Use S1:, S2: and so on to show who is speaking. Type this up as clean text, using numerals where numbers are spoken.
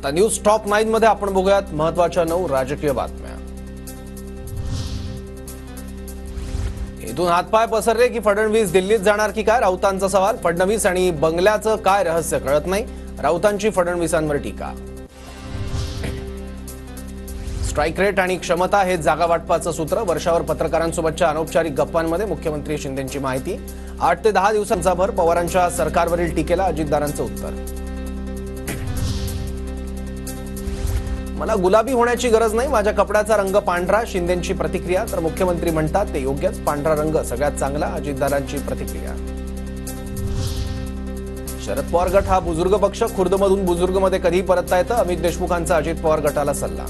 S1: आता news top 9 मध्ये आपण बघूयात महत्त्वाच्या 9 राजकीय बातम्या। इथून हातपाय पसरले की फडणवीस दिल्लीत जाणार की काय, राऊतांचा सवाल। फडणवीस आणि बंगल्याचं काय रहस्य कळत नाही, राऊतांची फडणवीसांवर टीका। स्ट्राइक रेट आणि क्षमता हे जागा वाटपाचं सूत्र, वर्षावर पत्रकारांसोबतच्या अनौपचारिक गप्पांमध्ये मुख्यमंत्री शिंदेंची माहिती। 8 ते 10 दिवसांचा भर, पवारांच्या सरकारवरील टीकेला अजितदारांचं उत्तर। मला गुलाबी होण्याची गरज नाही, माझ्या कपड्याचा रंग पांढरा, शिंदेंची प्रतिक्रिया। तर मुख्यमंत्री म्हणतात ते योग्यच, पांढरा रंग सगळ्यात चांगला, अजितदारांची प्रतिक्रिया। शरद पवार गट हा बुजुर्ग पक्ष, खुर्दमधून बुजुर्गमध्ये कधी परतता येतं, अमित देशमुखांचा अजित पवार गटाला सल्ला।